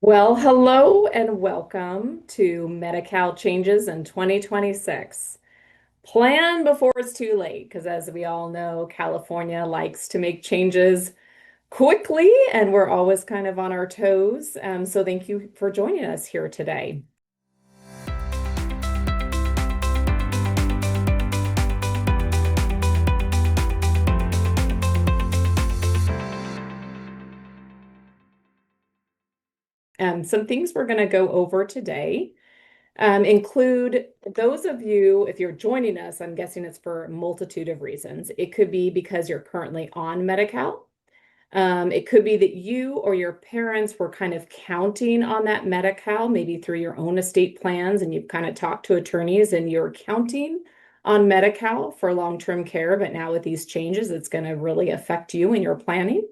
Well, hello and welcome to Medi-Cal changes in 2026. Plan before it's too late, because as we all know, California likes to make changes quickly and we're always kind of on our toes. So thank you for joining us here today. Some things we're going to go over today include those of you, if you're joining us, I'm guessing it's for a multitude of reasons. It could be because you're currently on Medi-Cal. It could be that you or your parents were kind of counting on that Medi-Cal, maybe through your own estate plans, and you've kind of talked to attorneys and you're counting on Medi-Cal for long-term care, but now with these changes, it's going to really affect you in your planning.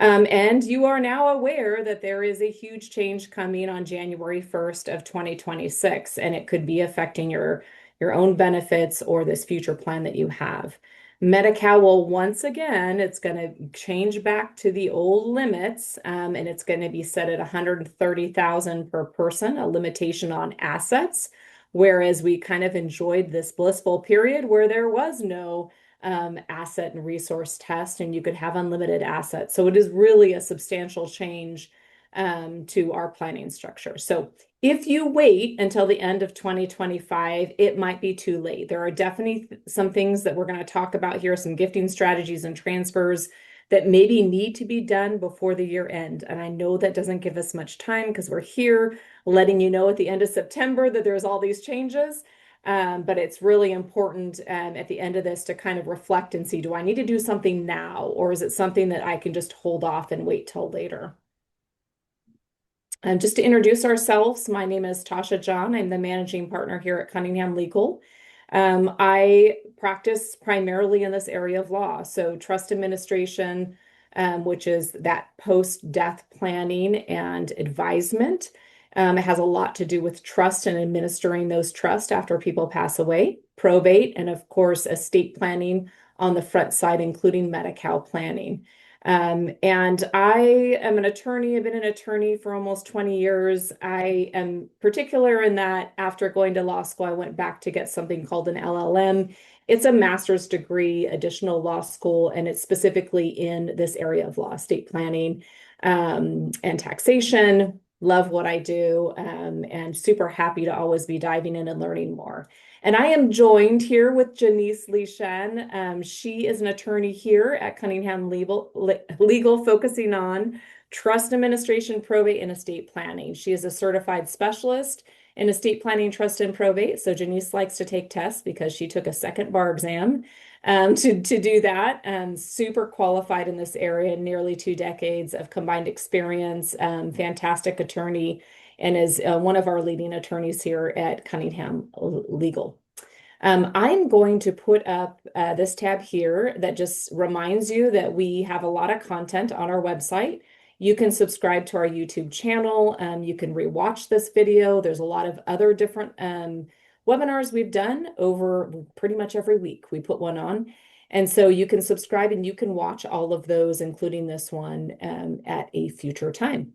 And you are now aware that there is a huge change coming on January 1st of 2026, and it could be affecting your own benefits or this future plan that you have. Medi-Cal will once again, it's going to change back to the old limits, and it's going to be set at 130,000 per person, a limitation on assets. Whereas we kind of enjoyed this blissful period where there was no asset and resource test, and you could have unlimited assets. So it is really a substantial change to our planning structure. So if you wait until the end of 2025, it might be too late. There are definitely some things that we're going to talk about here, some gifting strategies and transfers that maybe need to be done before the year end. And I know that doesn't give us much time because we're here letting you know at the end of September that there's all these changes. But it's really important at the end of this to kind of reflect and see, do I need to do something now, or is it something that I can just hold off and wait till later? And just to introduce ourselves, my name is Tasha Jahn. I'm the managing partner here at Cunningham Legal. I practice primarily in this area of law, so trust administration, which is that post-death planning and advisement. It has a lot to do with trust and administering those trusts after people pass away, probate, and of course, estate planning on the front side, including Medi-Cal planning. And I am an attorney. I've been an attorney for almost 20 years. I am particular in that after going to law school, I went back to get something called an LLM. It's a master's degree, additional law school, and it's specifically in this area of law, estate planning, and taxation. Love what I do, and super happy to always be diving in and learning more. And I am joined here with Janice Shen. She is an attorney here at Cunningham Legal, focusing on trust administration, probate, and estate planning. She is a certified specialist in estate planning, trust, and probate. So Janice likes to take tests because she took a second bar exam to do that. Super qualified in this area, nearly 2 decades of combined experience, fantastic attorney, and is one of our leading attorneys here at Cunningham Legal. I'm going to put up this tab here that just reminds you that we have a lot of content on our website. You can subscribe to our YouTube channel. You can rewatch this video. There's a lot of other different webinars we've done over pretty much every week. We put one on. And so you can subscribe and you can watch all of those, including this one, at a future time.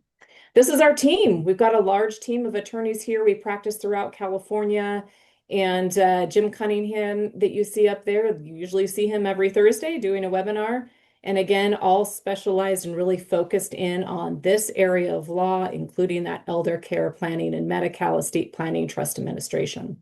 This is our team. We've got a large team of attorneys here. We practice throughout California. And Jim Cunningham that you see up there, you usually see him every Thursday doing a webinar. And again, all specialized and really focused in on this area of law, including that elder care planning and Medi-Cal estate planning, trust administration.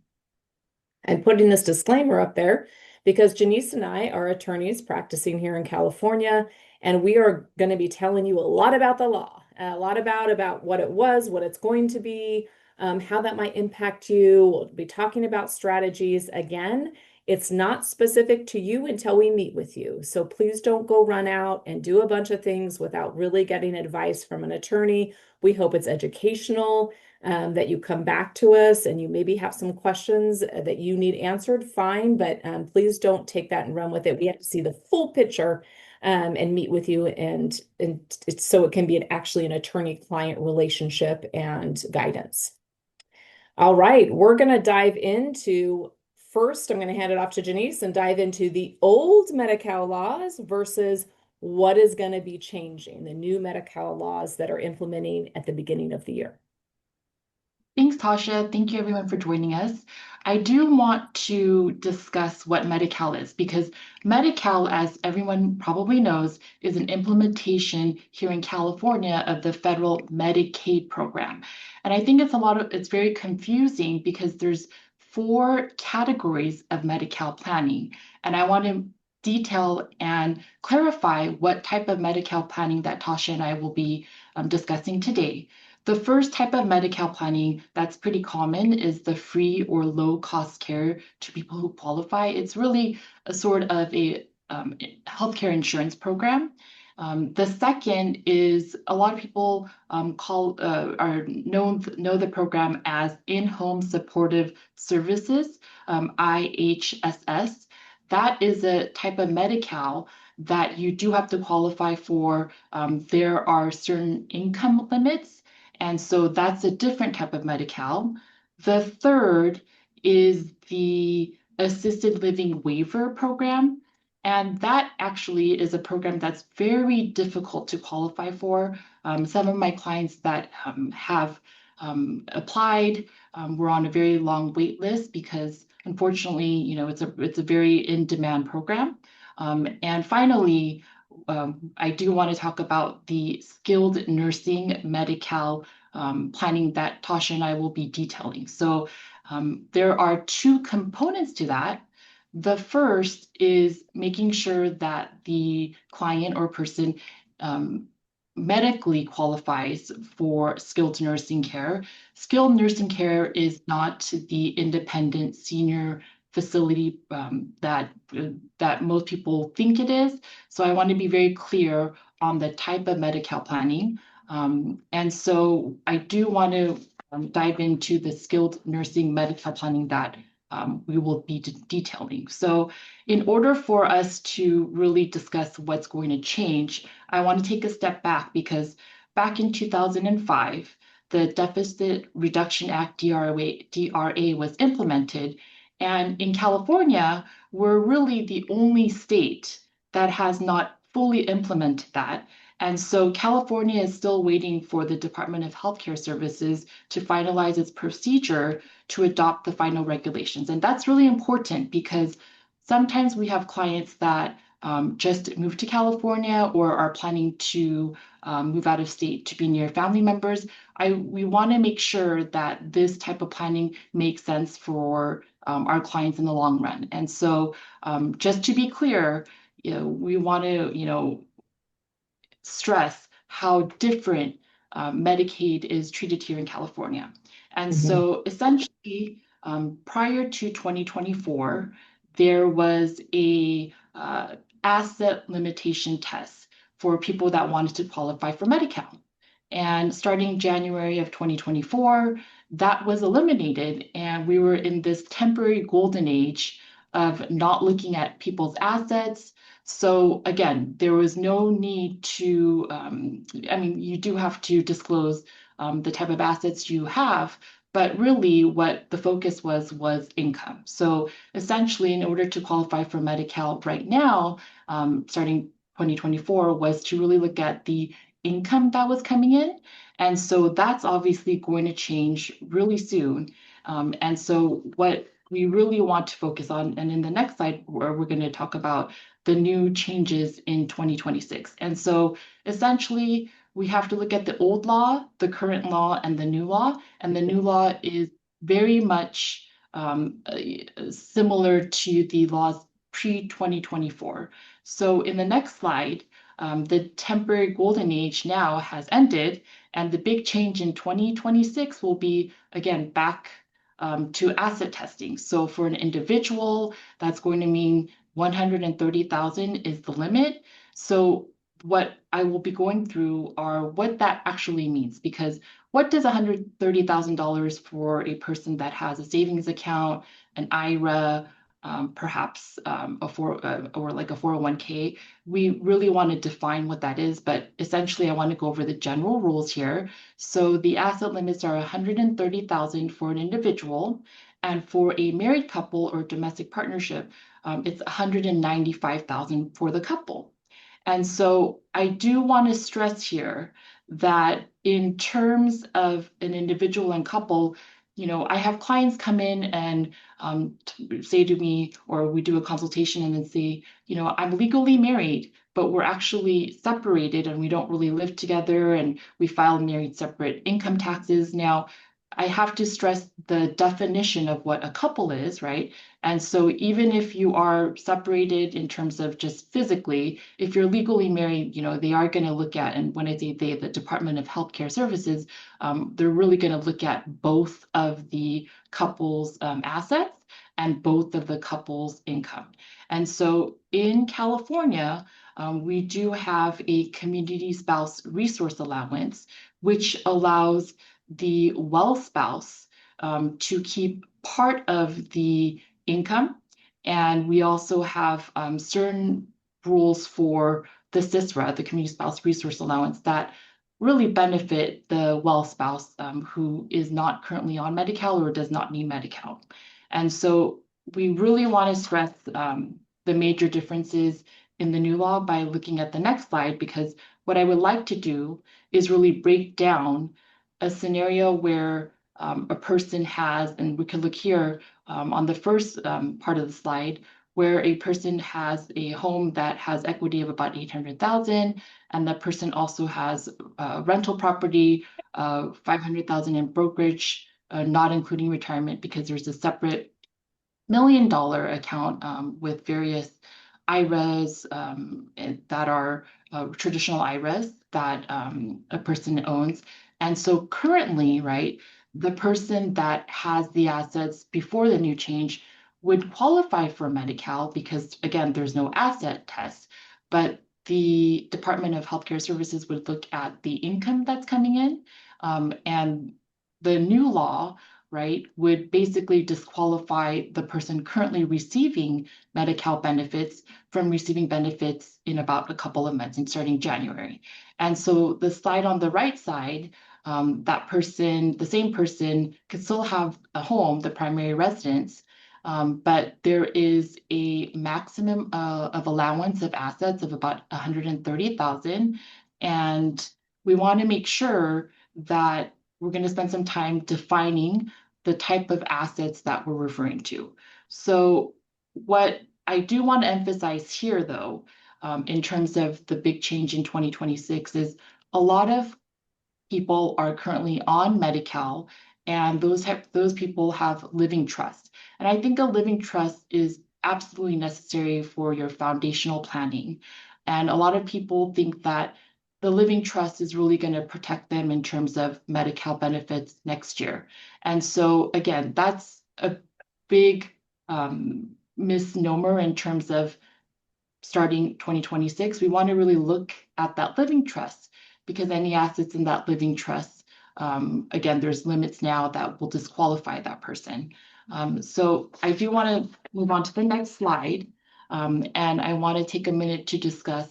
I'm putting this disclaimer up there because Janice and I are attorneys practicing here in California, and we are going to be telling you a lot about the law, a lot about what it was, what it's going to be, how that might impact you. We'll be talking about strategies. Again, it's not specific to you until we meet with you. So please don't go run out and do a bunch of things without really getting advice from an attorney. We hope it's educational, that you come back to us and you maybe have some questions that you need answered, fine, but please don't take that and run with it. We have to see the full picture and meet with you, and so it can be actually an attorney-client relationship and guidance. All right, we're going to dive into, first, I'm going to hand it off to Janice and dive into the old Medi-Cal laws versus what is going to be changing, the new Medi-Cal laws that are implementing at the beginning of the year. Thanks, Tasha. Thank you, everyone, for joining us. I do want to discuss what Medi-Cal is because Medi-Cal, as everyone probably knows, is an implementation here in California of the federal Medicaid program. And I think it's very confusing because there's four categories of Medi-Cal planning. And I want to detail and clarify what type of Medi-Cal planning that Tasha and I will be discussing today. The first type of Medi-Cal planning that's pretty common is the free or low cost care to people who qualify. It's really a sort of a healthcare insurance program. The second is a lot of people know the program as in-home supportive services, IHSS. That is a type of Medi-Cal that you do have to qualify for. There are certain income limits, and so that's a different type of Medi-Cal. The third is the assisted living waiver program. And that actually is a program that's very difficult to qualify for. Some of my clients that have applied were on a very long wait list because unfortunately, it's a very in-demand program. And finally, I do want to talk about the skilled nursing Medi-Cal planning that Tasha and I will be detailing. So there are two components to that. The first is making sure that the client or person medically qualifies for skilled nursing care. Skilled nursing care is not the independent senior facility that most people think it is. So I want to be very clear on the type of Medi-Cal planning. And so I do want to dive into the skilled nursing Medi-Cal planning that we will be detailing. So in order for us to really discuss what's going to change, I want to take a step back because back in 2005, the Deficit Reduction Act DRA was implemented. And in California, we're really the only state that has not fully implemented that. And so California is still waiting for the Department of Healthcare Services to finalize its procedure to adopt the final regulations. And that's really important because sometimes we have clients that just moved to California or are planning to move out of state to be near family members. We want to make sure that this type of planning makes sense for our clients in the long run. And so just to be clear, we want to, stress how different Medicaid is treated here in California. And so essentially, prior to 2024, there was a asset limitation test for people that wanted to qualify for Medi-Cal. And starting January of 2024, that was eliminated, and we were in this temporary golden age of not looking at people's assets. So again, there was no need to, you do have to disclose the type of assets you have, but really what the focus was income. So essentially, in order to qualify for Medi-Cal right now, starting 2024, was to really look at the income that was coming in. And so that's obviously going to change really soon. And so what we really want to focus on, and in the next slide, where we're going to talk about the new changes in 2026. And so essentially, we have to look at the old law, the current law, and the new law. And the new law is very much similar to the laws pre-2024. So in the next slide, the temporary golden age now has ended, and the big change in 2026 will be, again, back to asset testing. So for an individual, that's going to mean 130,000 is the limit. So what I will be going through are what that actually means, because what does $130,000 for a person that has a savings account, an IRA, perhaps or like a 401k, we really want to define what that is, but essentially I want to go over the general rules here. So the asset limits are 130,000 for an individual, and for a married couple or domestic partnership, it's 195,000 for the couple. And so I do want to stress here that in terms of an individual and couple, I have clients come in and say to me, or we do a consultation and then say, I'm legally married, but we're actually separated and we don't really live together and we file married separate income taxes. Now, I have to stress the definition of what a couple is, right? And so even if you are separated in terms of just physically, if you're legally married, they are going to look at, and when I say they, the Department of Healthcare Services, they're really going to look at both of the couple's assets and both of the couple's income. And so in California, we do have a community spouse resource allowance, which allows the well spouse to keep part of the income. And we also have certain rules for the CISRA, the Community Spouse Resource Allowance, that really benefit the well spouse who is not currently on Medi-Cal or does not need Medi-Cal. And so we really want to stress the major differences in the new law by looking at the next slide, because what I would like to do is really break down a scenario where a person has, and we can look here on the first part of the slide, where a person has a home that has equity of about 800,000, and that person also has rental property, 500,000 in brokerage, not including retirement, because there's a separate $1 million account with various IRAs that are traditional IRAs that a person owns. And so currently, right, the person that has the assets before the new change would qualify for Medi-Cal because, again, there's no asset test, but the Department of Healthcare Services would look at the income that's coming in. And the new law, right, would basically disqualify the person currently receiving Medi-Cal benefits from receiving benefits in about a couple of months and starting January. And so the slide on the right side, that person, the same person, could still have a home, the primary residence, but there is a maximum of allowance of assets of about 130,000. And we want to make sure that we're going to spend some time defining the type of assets that we're referring to. So what I do want to emphasize here, though, in terms of the big change in 2026 is a lot of people are currently on Medi-Cal, and those people have living trust. And I think a living trust is absolutely necessary for your foundational planning. And a lot of people think that the living trust is really going to protect them in terms of Medi-Cal benefits next year. And so again, that's a big misnomer in terms of starting 2026. We want to really look at that living trust because any assets in that living trust, again, there's limits now that will disqualify that person. So I do want to move on to the next slide. And I want to take a minute to discuss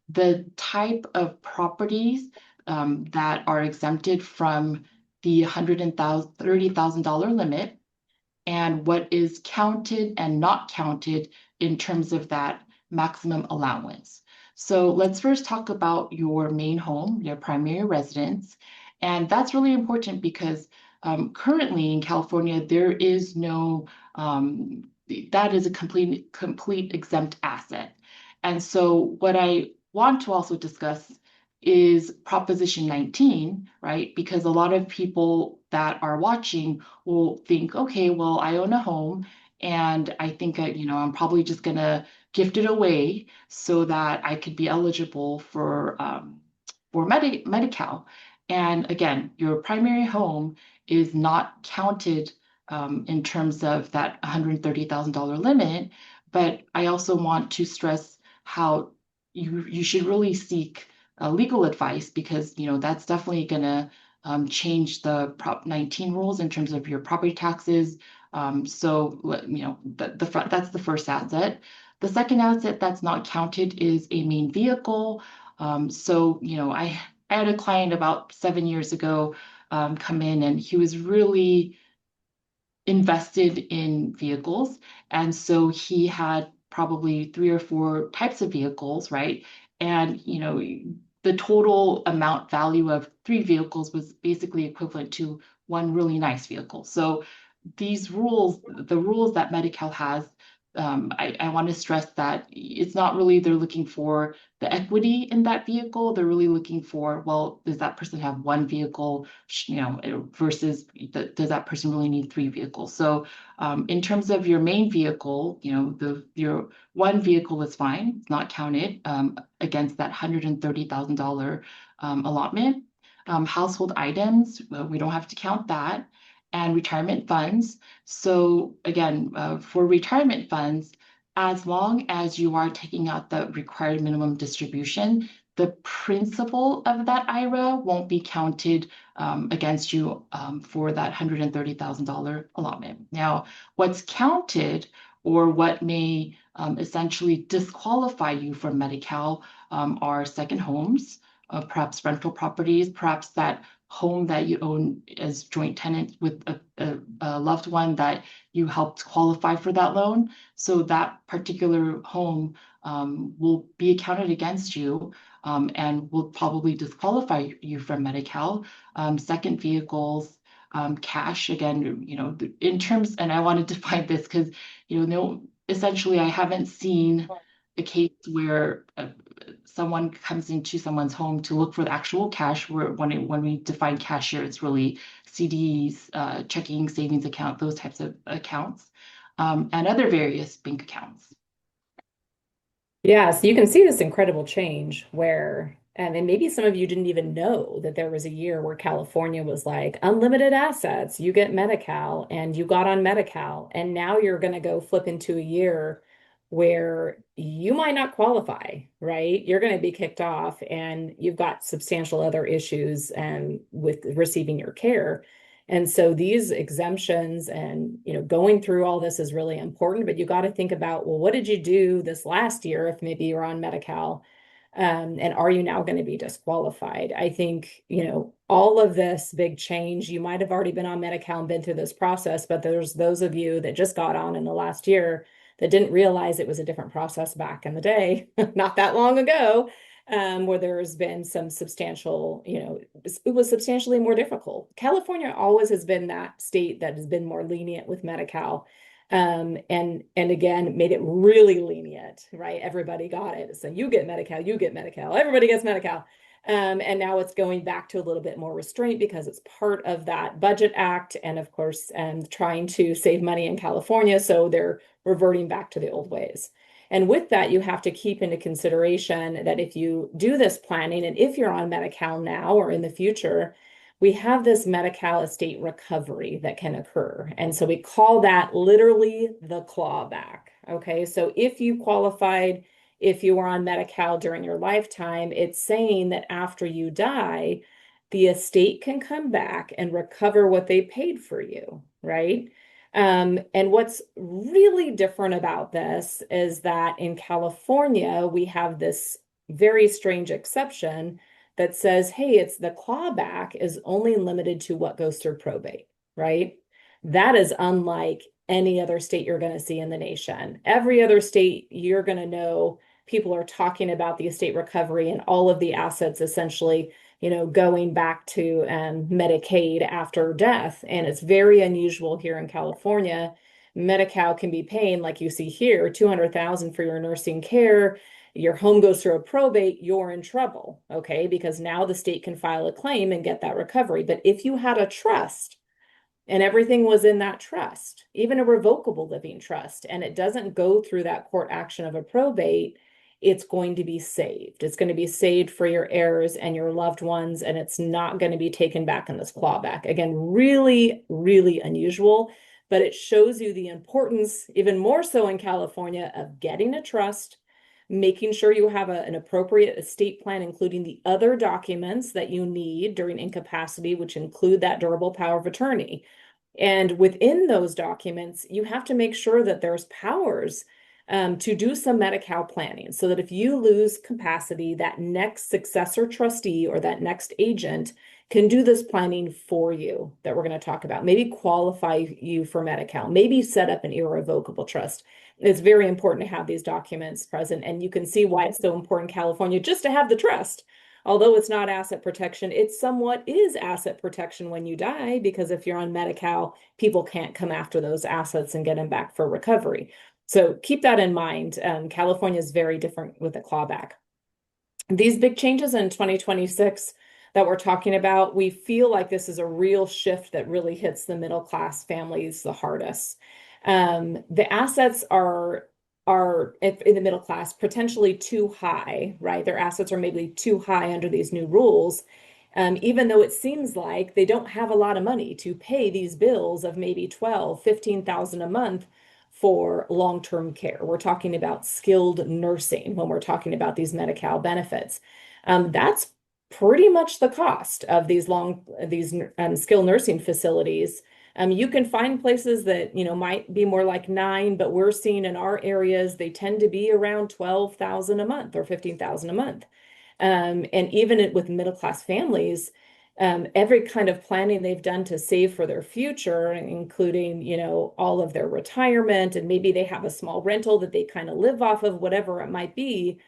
the type of properties that are exempted from the $130,000 limit and what is counted and not counted in terms of that maximum allowance. So let's first talk about your main home, your primary residence. And that's really important because currently in California, there is no, that is a complete exempt asset. And so what I want to also discuss is Proposition 19, right? Because a lot of people that are watching will think, okay, well, I own a home and I think, I'm probably just going to gift it away so that I could be eligible for Medi-Cal. And again, your primary home is not counted in terms of that $130,000 limit. But I also want to stress how you should really seek legal advice because that's definitely going to change the Prop 19 rules in terms of your property taxes. So that's the first asset. The second asset that's not counted is a main vehicle. I had a client about 7 years ago come in, and he was really invested in vehicles. And so he had probably 3 or 4 types of vehicles, right? And, the total amount value of three vehicles was basically equivalent to one really nice vehicle. So these rules, the rules that Medi-Cal has, I want to stress that it's not really they're looking for the equity in that vehicle. They're really looking for, well, does that person have one vehicle, versus does that person really need three vehicles? So in terms of your main vehicle, your one vehicle is fine, it's not counted against that $130,000 allotment. Household items, we don't have to count that, and retirement funds. So again, for retirement funds, as long as you are taking out the required minimum distribution, the principal of that IRA won't be counted against you for that $130,000 allotment. Now, what's counted or what may essentially disqualify you from Medi-Cal are second homes, perhaps rental properties, perhaps that home that you own as joint tenant with a loved one that you helped qualify for that loan. So that particular home will be accounted against you and will probably disqualify you from Medi-Cal. Second vehicles, cash, again, in terms, and I want to define this because, no, essentially I haven't seen a case where someone comes into someone's home to look for the actual cash. Where when we define cash here, it's really CDs, checking, savings account, those types of accounts, and other various bank accounts. Yeah, so you can see this incredible change where, and maybe some of you didn't even know that there was a year where California was like unlimited assets, you get Medi-Cal, and you got on Medi-Cal, and now you're going to go flip into a year where you might not qualify, right? You're going to be kicked off, and you've got substantial other issues and with receiving your care. And so these exemptions and going through all this is really important, but you got to think about, well, what did you do this last year if maybe you're on Medi-Cal? And are you now going to be disqualified? I think, all of this big change, you might have already been on Medi-Cal and been through this process, but there's those of you that just got on in the last year that didn't realize it was a different process back in the day, not that long ago, where there's been some substantial, it was substantially more difficult. California always has been that state that has been more lenient with Medi-Cal. And again, made it really lenient, right? Everybody got it. So you get Medi-Cal, you get Medi-Cal, everybody gets Medi-Cal. And now it's going back to a little bit more restraint because it's part of that budget act. And of course, trying to save money in California. So they're reverting back to the old ways. And with that, you have to keep into consideration that if you do this planning and if you're on Medi-Cal now or in the future, we have this Medi-Cal estate recovery that can occur. And so we call that literally the clawback. Okay. So if you qualified, if you were on Medi-Cal during your lifetime, it's saying that after you die, the estate can come back and recover what they paid for you, right? And what's really different about this is that in California, we have this very strange exception that says, hey, it's the clawback is only limited to what goes through probate, right? That is unlike any other state you're going to see in the nation. Every other state, you're going to know people are talking about the estate recovery and all of the assets essentially going back to Medicaid after death. And it's very unusual here in California. Medi-Cal can be paying, like you see here, $200,000 for your nursing care. Your home goes through a probate, you're in trouble, okay? Because now the state can file a claim and get that recovery. But if you had a trust and everything was in that trust, even a revocable living trust, and it doesn't go through that court action of a probate, it's going to be saved. It's going to be saved for your heirs and your loved ones, and it's not going to be taken back in this clawback. Again, really, really unusual, but it shows you the importance, even more so in California, of getting a trust, making sure you have an appropriate estate plan, including the other documents that you need during incapacity, which include that durable power of attorney. And within those documents, you have to make sure that there's powers to do some Medi-Cal planning so that if you lose capacity, that next successor trustee or that next agent can do this planning for you that we're going to talk about. Maybe qualify you for Medi-Cal, maybe set up an irrevocable trust. It's very important to have these documents present, and you can see why it's so important in California just to have the trust. Although it's not asset protection, it somewhat is asset protection when you die, because if you're on Medi-Cal, people can't come after those assets and get them back for recovery. So keep that in mind. California is very different with a clawback. These big changes in 2026 that we're talking about, we feel like this is a real shift that really hits the middle class families the hardest. The assets are in the middle class potentially too high, right? Their assets are maybe too high under these new rules. Even though it seems like they don't have a lot of money to pay these bills of maybe 12, 15,000 a month for long-term care. We're talking about skilled nursing when we're talking about these Medi-Cal benefits. That's pretty much the cost of these skilled nursing facilities. You can find places that, might be more like 9, but we're seeing in our areas, they tend to be around 12,000 a month or 15,000 a month. And even with middle-class families, every kind of planning they've done to save for their future, including, all of their retirement, and maybe they have a small rental that they kind of live off of, whatever it might be.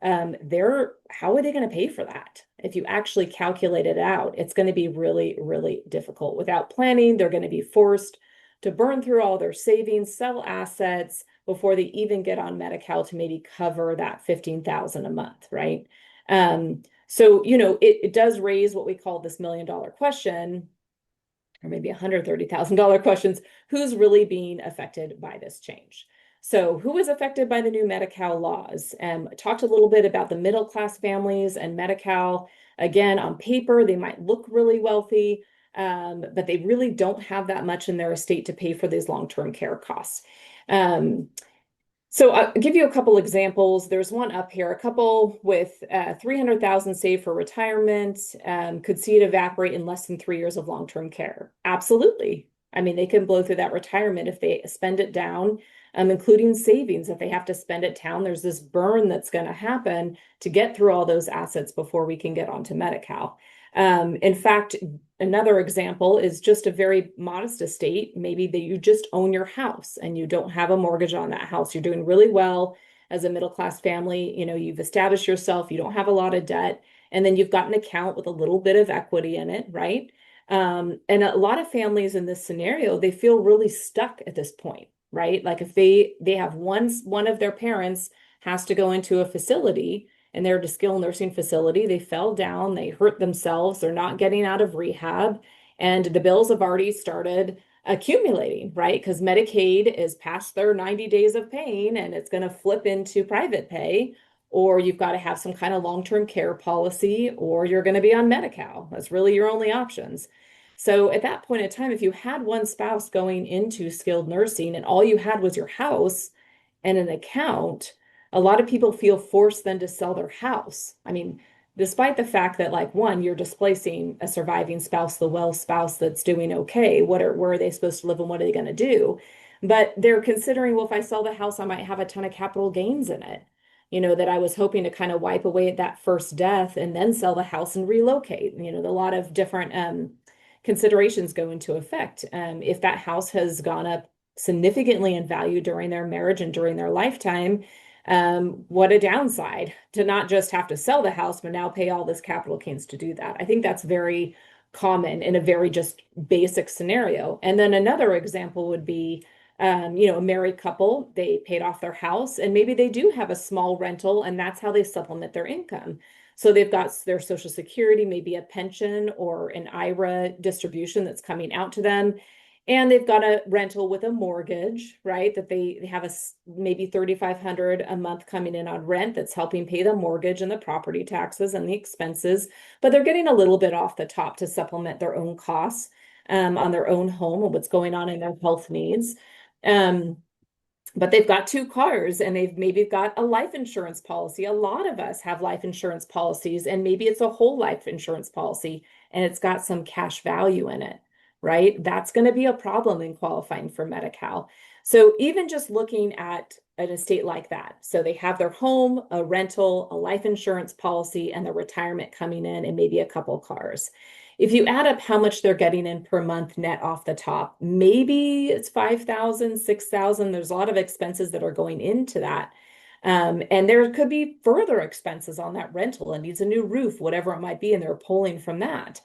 How are they going to pay for that? If you actually calculate it out, it's going to be really, really difficult. Without planning, they're going to be forced to burn through all their savings, sell assets before they even get on Medi-Cal to maybe cover that 15,000 a month, right? So, it does raise what we call this $1 million question, or maybe $130,000 questions. Who's really being affected by this change? So who is affected by the new Medi-Cal laws? I talked a little bit about the middle class families and Medi-Cal. Again, on paper, they might look really wealthy, but they really don't have that much in their estate to pay for these long-term care costs. So I'll give you a couple examples. There's one up here. A couple with 300,000 saved for retirement could see it evaporate in less than 3 years of long-term care. Absolutely. I mean, they can blow through that retirement if they spend it down, including savings. If they have to spend it down, there's this burn that's going to happen to get through all those assets before we can get onto Medi-Cal. In fact, another example is just a very modest estate. Maybe that you just own your house and you don't have a mortgage on that house. You're doing really well as a middle-class family. You've established yourself, you don't have a lot of debt, and then you've got an account with a little bit of equity in it, right? And a lot of families in this scenario, they feel really stuck at this point, right? Like if they have one of their parents has to go into a facility, and they're at a skilled nursing facility, they fell down, they hurt themselves, they're not getting out of rehab, and the bills have already started accumulating, right? Because Medicaid is past their 90 days of paying and it's going to flip into private pay, or you've got to have some kind of long-term care policy, or you're going to be on Medi-Cal. That's really your only options. So at that point in time, if you had one spouse going into skilled nursing and all you had was your house and an account, a lot of people feel forced then to sell their house. I mean, despite the fact that, like, one, you're displacing a surviving spouse, the well spouse that's doing okay. Where are they supposed to live and what are they going to do? But they're considering, well, if I sell the house, I might have a ton of capital gains in it, that I was hoping to kind of wipe away at that first death and then sell the house and relocate. A lot of different considerations go into effect. If that house has gone up significantly in value during their marriage and during their lifetime, what a downside to not just have to sell the house, but now pay all this capital gains to do that. I think that's very common in a very just basic scenario. And then another example would be, a married couple, they paid off their house and maybe they do have a small rental and that's how they supplement their income. So they've got their Social Security, maybe a pension or an IRA distribution that's coming out to them. And they've got a rental with a mortgage, right? That they have maybe $3,500 a month coming in on rent that's helping pay the mortgage and the property taxes and the expenses. But they're getting a little bit off the top to supplement their own costs on their own home and what's going on in their health needs. But they've got 2 cars and they've maybe got a life insurance policy. A lot of us have life insurance policies, and maybe it's a whole life insurance policy and it's got some cash value in it, right? That's going to be a problem in qualifying for Medi-Cal. So even just looking at an estate like that, so they have their home, a rental, a life insurance policy, and the retirement coming in, and maybe a couple cars. If you add up how much they're getting in per month net off the top, maybe it's 5,000, 6,000. There's a lot of expenses that are going into that. And there could be further expenses on that rental and needs a new roof, whatever it might be, and they're pulling from that.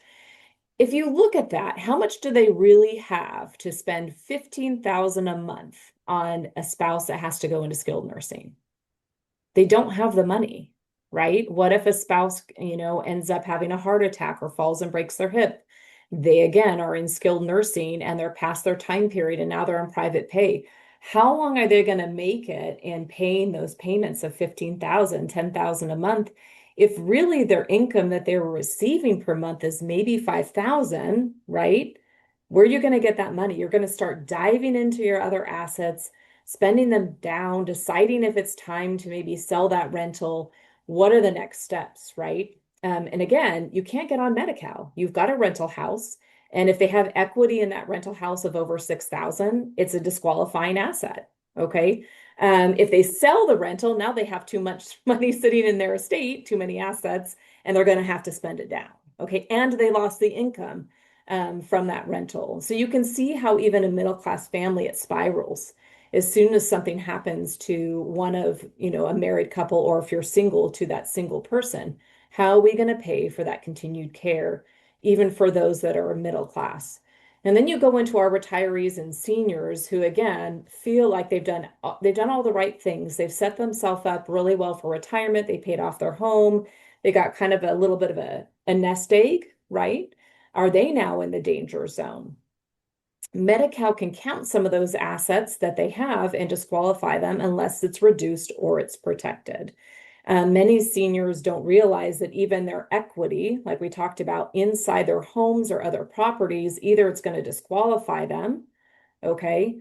If you look at that, how much do they really have to spend 15,000 a month on a spouse that has to go into skilled nursing? They don't have the money, right? What if a spouse, ends up having a heart attack or falls and breaks their hip? They again are in skilled nursing and they're past their time period and now they're on private pay. How long are they going to make it in paying those payments of 15,000, 10,000 a month if really their income that they were receiving per month is maybe 5,000, right? Where are you going to get that money? You're going to start diving into your other assets, spending them down, deciding if it's time to maybe sell that rental. What are the next steps, right? And again, you can't get on Medi-Cal. You've got a rental house. And if they have equity in that rental house of over 6,000, it's a disqualifying asset. Okay. If they sell the rental, now they have too much money sitting in their estate, too many assets, and they're going to have to spend it down. Okay. And they lost the income from that rental. So you can see how even a middle-class family, it spirals as soon as something happens to one of, a married couple, or if you're single, to that single person. How are we going to pay for that continued care, even for those that are middle class? And then you go into our retirees and seniors who again feel like they've done all the right things. They've set themselves up really well for retirement. They paid off their home. They got kind of a little bit of a nest egg, right? Are they now in the danger zone? Medi-Cal can count some of those assets that they have and disqualify them unless it's reduced or it's protected. Many seniors don't realize that even their equity, like we talked about, inside their homes or other properties, either it's going to disqualify them, okay?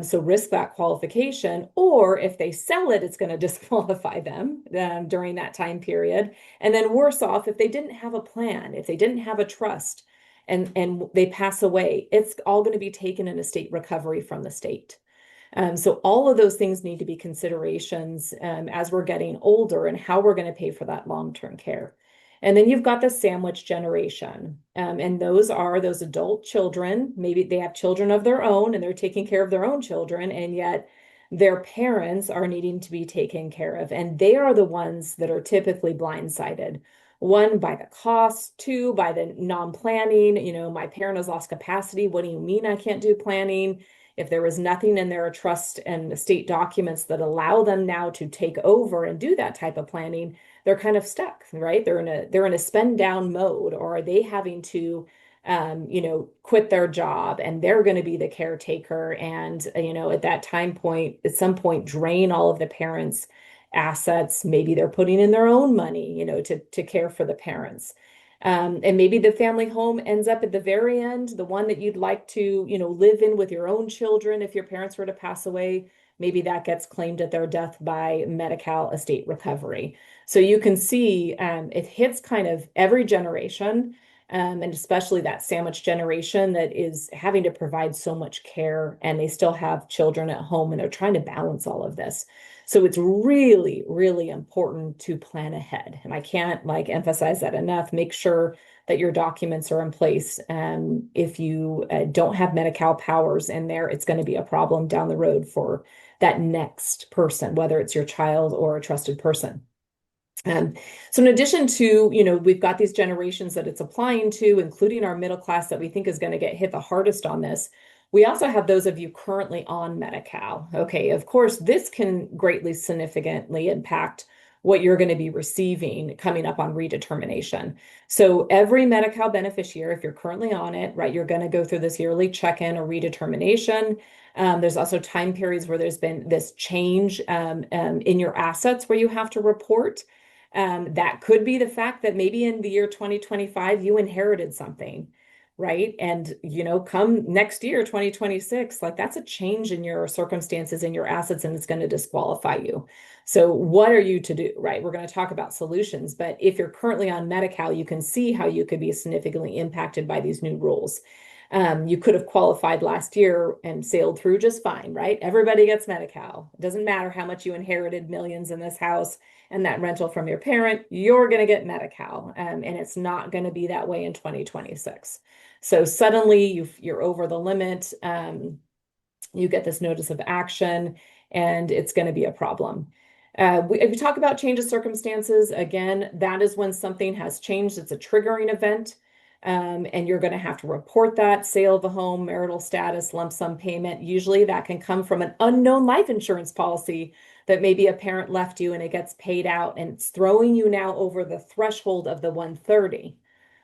So risk that qualification, or if they sell it, it's going to disqualify them during that time period. And then worse off, if they didn't have a plan, if they didn't have a trust, and they pass away, it's all going to be taken in estate recovery from the state. So all of those things need to be considerations as we're getting older and how we're going to pay for that long-term care. And then you've got the sandwich generation. And those are those adult children. Maybe they have children of their own and they're taking care of their own children, and yet their parents are needing to be taken care of. And they are the ones that are typically blindsided. One, by the cost, two, by the non-planning. My parent has lost capacity. What do you mean I can't do planning? If there was nothing in their trust and estate documents that allow them now to take over and do that type of planning, they're kind of stuck, right? They're in a spend down mode, or are they having to quit their job and they're going to be the caretaker and, at that time point, at some point, drain all of the parents' assets. Maybe they're putting in their own money, to care for the parents. And maybe the family home ends up at the very end, the one that you'd like to, live in with your own children if your parents were to pass away. Maybe that gets claimed at their death by Medi-Cal estate recovery. So you can see it hits kind of every generation, and especially that sandwich generation that is having to provide so much care, and they still have children at home and they're trying to balance all of this. So it's really, really important to plan ahead. And I can't emphasize that enough. Make sure that your documents are in place. If you don't have Medi-Cal powers in there, it's going to be a problem down the road for that next person, whether it's your child or a trusted person. So in addition to, we've got these generations that it's applying to, including our middle class that we think is going to get hit the hardest on this. We also have those of you currently on Medi-Cal. Okay, of course, this can greatly significantly impact what you're going to be receiving coming up on redetermination. So every Medi-Cal beneficiary, if you're currently on it, right, you're going to go through this yearly check-in or redetermination. There's also time periods where there's been this change in your assets where you have to report. That could be the fact that maybe in the year 2025, you inherited something, right? And, come next year, 2026, that's a change in your circumstances and your assets, and it's going to disqualify you. So what are you to do, right? We're going to talk about solutions, but if you're currently on Medi-Cal, you can see how you could be significantly impacted by these new rules. You could have qualified last year and sailed through just fine, right? Everybody gets Medi-Cal. It doesn't matter how much you inherited millions in this house and that rental from your parent, you're going to get Medi-Cal. And it's not going to be that way in 2026. So suddenly you're over the limit. You get this notice of action, and it's going to be a problem. If we talk about change of circumstances, again, that is when something has changed. It's a triggering event, and you're going to have to report that sale of a home, marital status, lump sum payment. Usually that can come from an unknown life insurance policy that maybe a parent left you and it gets paid out, and it's throwing you now over the threshold of the 130.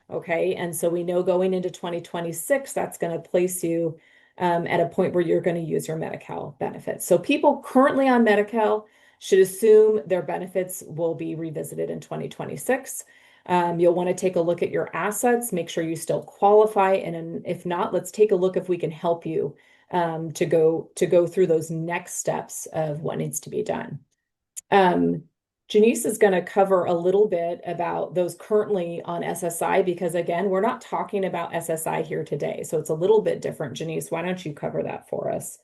Okay. And so we know going into 2026, that's going to place you at a point where you're going to use your Medi-Cal benefits. So people currently on Medi-Cal should assume their benefits will be revisited in 2026. You'll want to take a look at your assets, make sure you still qualify, and if not, let's take a look if we can help you to go through those next steps of what needs to be done. Janice is going to cover a little bit about those currently on SSI because, again, we're not talking about SSI here today. So it's a little bit different. Janice, why don't you cover that for us?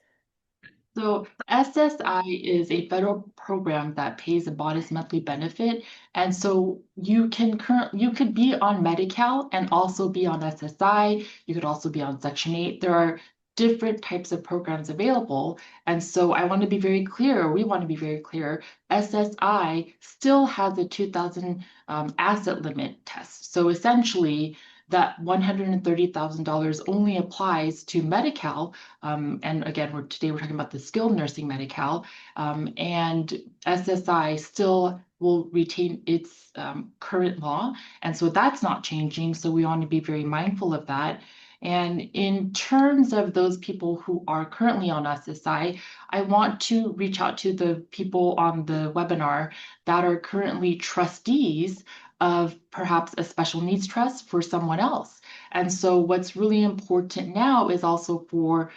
So SSI is a federal program that pays a modest monthly benefit. And so you could be on Medi-Cal and also be on SSI. You could also be on Section 8. There are different types of programs available. And so I want to be very clear, we want to be very clear, SSI still has a 2,000 asset limit test. So essentially, that $130,000 only applies to Medi-Cal, and again, today we're talking about the skilled nursing Medi-Cal, and SSI still will retain its current law, and so that's not changing. So we want to be very mindful of that. And in terms of those people who are currently on SSI, I want to reach out to the people on the webinar that are currently trustees of perhaps a special needs trust for someone else. And so what's really important now is also for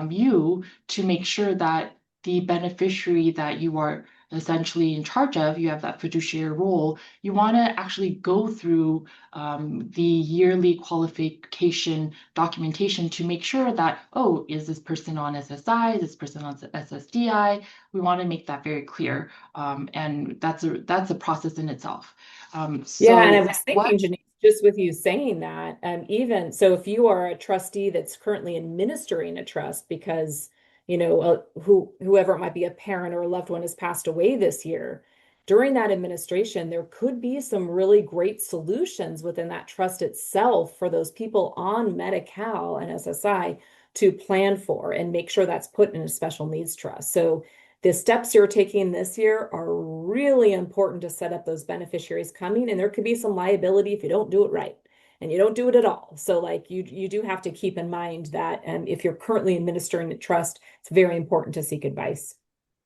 you to make sure that the beneficiary that you are essentially in charge of, you have that fiduciary role, you want to actually go through the yearly qualification documentation to make sure that, oh, is this person on SSI? Is this person on SSDI? We want to make that very clear. And that's a process in itself. Yeah, and I So was what thinking, Janice, just with you saying that, even so, if you are a trustee that's currently administering a trust because, whoever it might be, a parent or a loved one has passed away this year, during that administration, there could be some really great solutions within that trust itself for those people on Medi-Cal and SSI to plan for and make sure that's put in a special needs trust. So the steps you're taking this year are really important to set up those beneficiaries coming, and there could be some liability if you don't do it right and you don't do it at all. So like you do have to keep in mind that if you're currently administering a trust, it's very important to seek advice.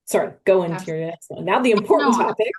Sorry, go into your next one. Now the important no, topic.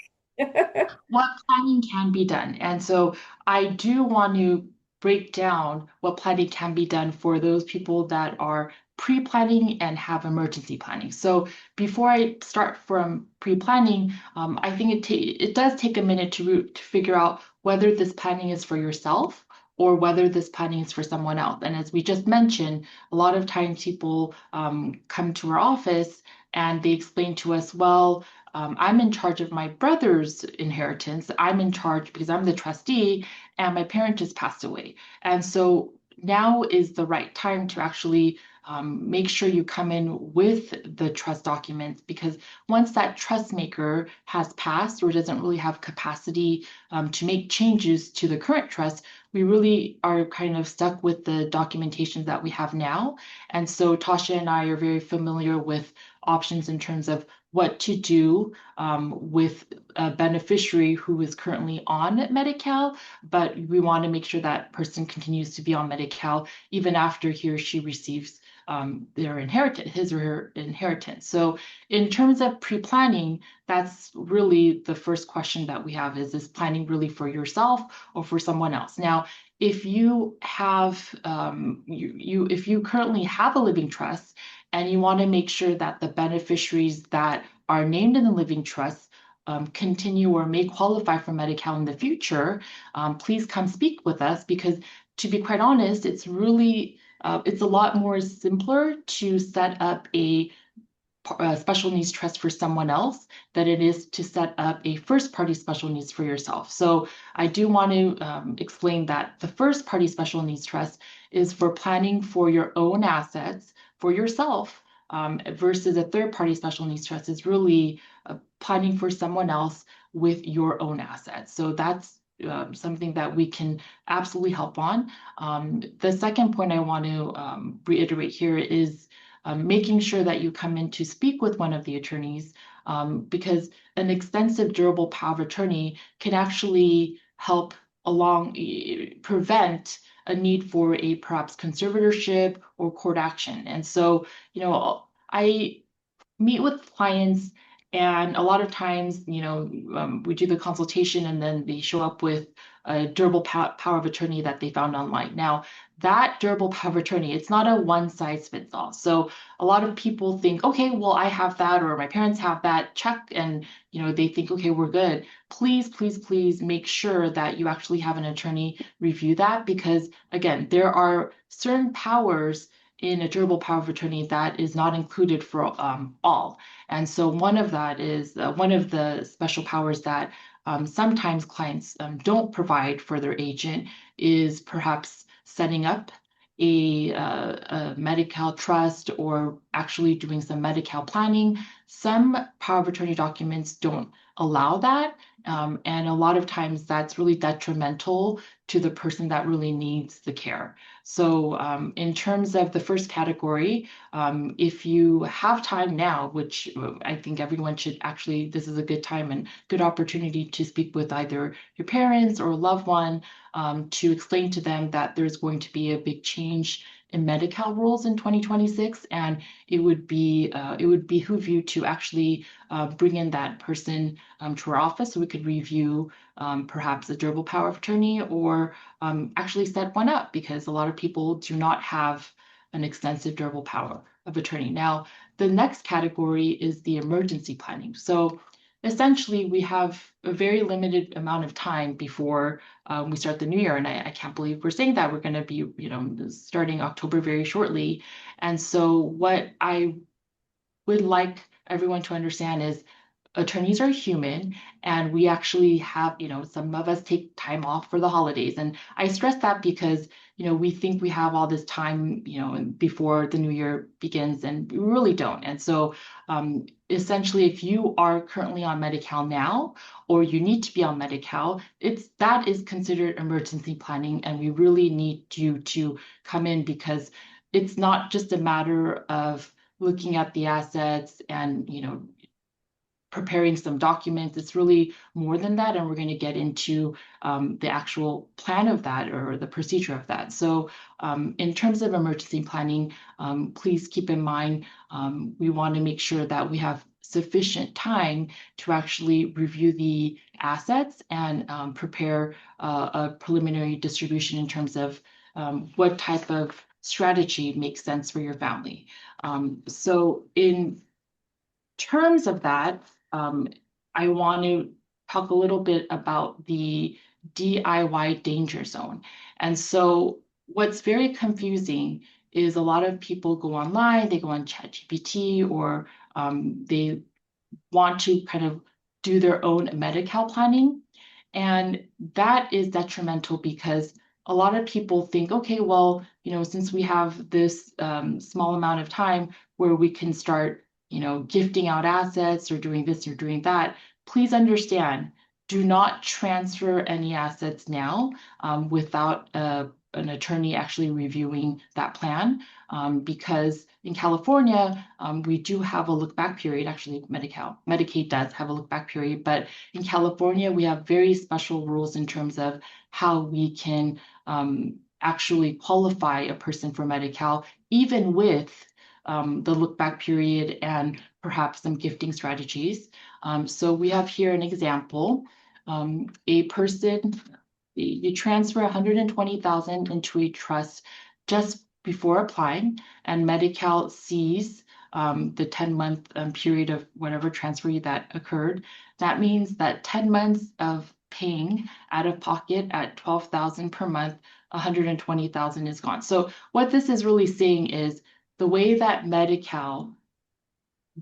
what planning can be done. And so I do want to break down what planning can be done for those people that are pre-planning and have emergency planning. So before I start from pre-planning, I think it does take a minute to figure out whether this planning is for yourself or whether this planning is for someone else. And as we just mentioned, a lot of times people come to our office and they explain to us, well, I'm in charge of my brother's inheritance. I'm in charge because I'm the trustee and my parent just passed away. And so now is the right time to actually make sure you come in with the trust documents, because once that trust maker has passed or doesn't really have capacity to make changes to the current trust, we really are kind of stuck with the documentation that we have now. And so Tasha and I are very familiar with options in terms of what to do with a beneficiary who is currently on Medi-Cal, but we want to make sure that person continues to be on Medi-Cal even after he or she receives their inheritance, his or her inheritance. So in terms of pre-planning, that's really the first question that we have: is this planning really for yourself or for someone else? Now, if you have if you currently have a living trust and you want to make sure that the beneficiaries that are named in the living trust continue or may qualify for Medi-Cal in the future, please come speak with us, because to be quite honest, it's really it's a lot more simpler to set up a special needs trust for someone else than it is to set up a first party special needs for yourself. So I do want to explain that the first party special needs trust is for planning for your own assets for yourself, versus a third party special needs trust is really planning for someone else with your own assets. So that's something that we can absolutely help on. The second point I want to reiterate here is making sure that you come in to speak with one of the attorneys, because an extensive durable power of attorney can actually help prevent a need for a perhaps conservatorship or court action. And so, I meet with clients, and a lot of times, we do the consultation and then they show up with a durable power of attorney that they found online. Now, that durable power of attorney, it's not a one size fits all. So a lot of people think, okay, well, I have that, or my parents have that, check, and they think, okay, we're good. Please, please, please make sure that you actually have an attorney review that, because again, there are certain powers in a durable power of attorney that is not included for all. And so one of that is one of the special powers that sometimes clients don't provide for their agent is perhaps setting up a Medi-Cal trust or actually doing some Medi-Cal planning. Some power of attorney documents don't allow that. And a lot of times that's really detrimental to the person that really needs the care. So in terms of the first category, if you have time now, which I think everyone should actually, this is a good time and good opportunity to speak with either your parents or a loved one, to explain to them that there's going to be a big change in Medi-Cal rules in 2026, and it would behoove you to actually bring in that person to our office so we could review perhaps a durable power of attorney, or actually set one up, because a lot of people do not have an extensive durable power of attorney. Now, the next category is the emergency planning. So essentially, we have a very limited amount of time before we start the new year. And I can't believe we're saying that we're going to be, starting October very shortly. And so what I would like everyone to understand is attorneys are human, and we actually have, some of us take time off for the holidays. And I stress that because, we think we have all this time, before the new year begins, and we really don't. And so essentially, if you are currently on Medi-Cal now, or you need to be on Medi-Cal, that is considered emergency planning, and we really need you to come in, because it's not just a matter of looking at the assets and preparing some documents. It's really more than that, and we're going to get into the actual plan of that, or the procedure of that. So in terms of emergency planning, please keep in mind, we want to make sure that we have sufficient time to actually review the assets and prepare a preliminary distribution in terms of what type of strategy makes sense for your family. So in terms of that, I want to talk a little bit about the DIY danger zone. And so what's very confusing is a lot of people go online, they go on ChatGPT, or they want to kind of do their own Medi-Cal planning. And that is detrimental, because a lot of people think, okay, well, since we have this small amount of time where we can start, gifting out assets or doing this or doing that, please understand, do not transfer any assets now without an attorney actually reviewing that plan, because in California, we do have a look back period. Actually, Medicaid does have a look back period, but in California, we have very special rules in terms of how we can actually qualify a person for Medi-Cal, even with the look back period and perhaps some gifting strategies. So we have here an example. A person, you transfer 120,000 into a trust just before applying, and Medi-Cal sees the 10-month period of whatever transfer that occurred. That means that 10 months of paying out of pocket at $12,000 per month 120,000 is gone. So what this is really saying is the way that Medi-Cal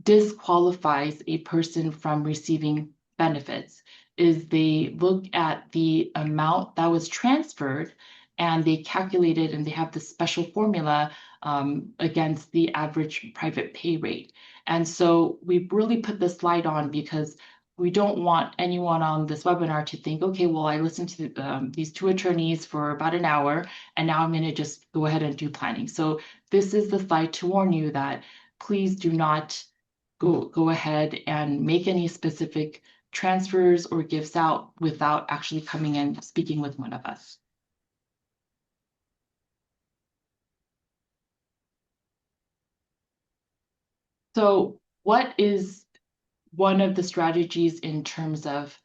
disqualifies a person from receiving benefits is they look at the amount that was transferred and they calculate it and they have this special formula against the average private pay rate. And so we really put this slide on because we don't want anyone on this webinar to think, okay, well, I listened to these two attorneys for about an hour, and now I'm going to just go ahead and do planning. So this is the slide to warn you that please do not go ahead and make any specific transfers or gifts out without actually coming and speaking with one of us. So what is one of the strategies in terms of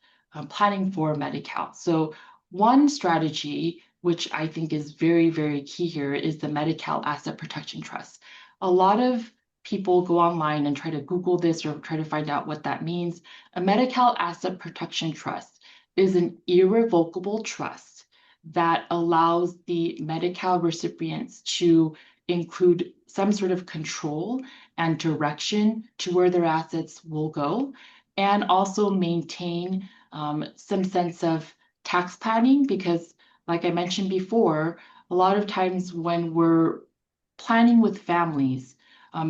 planning for Medi-Cal? So one strategy, which I think is very, very key here, is the Medi-Cal Asset Protection Trust. A lot of people go online and try to Google this or try to find out what that means. A Medi-Cal Asset Protection Trust is an irrevocable trust that allows the Medi-Cal recipients to include some sort of control and direction to where their assets will go, and also maintain some sense of tax planning because, like I mentioned before, a lot of times when we're planning with families,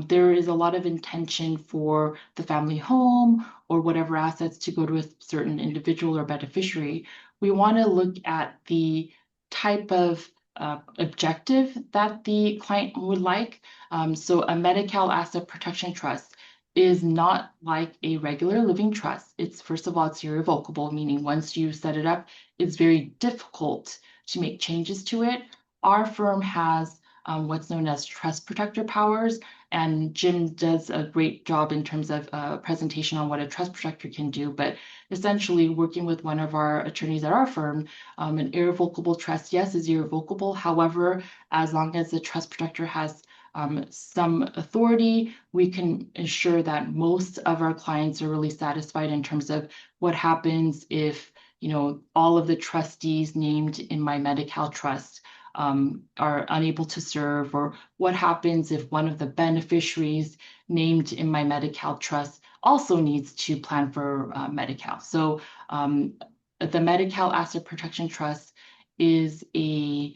there is a lot of intention for the family home or whatever assets to go to a certain individual or beneficiary. We want to look at the type of objective that the client would like. So a Medi-Cal Asset Protection Trust is not like a regular living trust. It's first of all, it's irrevocable, meaning once you set it up, it's very difficult to make changes to it. Our firm has what's known as trust protector powers. And Jim does a great job in terms of a presentation on what a trust protector can do. But essentially, working with one of our attorneys at our firm, an irrevocable trust, yes, is irrevocable. However, as long as the trust protector has some authority, we can ensure that most of our clients are really satisfied in terms of what happens if, all of the trustees named in my Medi-Cal trust are unable to serve, or what happens if one of the beneficiaries named in my Medi-Cal trust also needs to plan for Medi-Cal. So the Medi-Cal Asset Protection Trust is a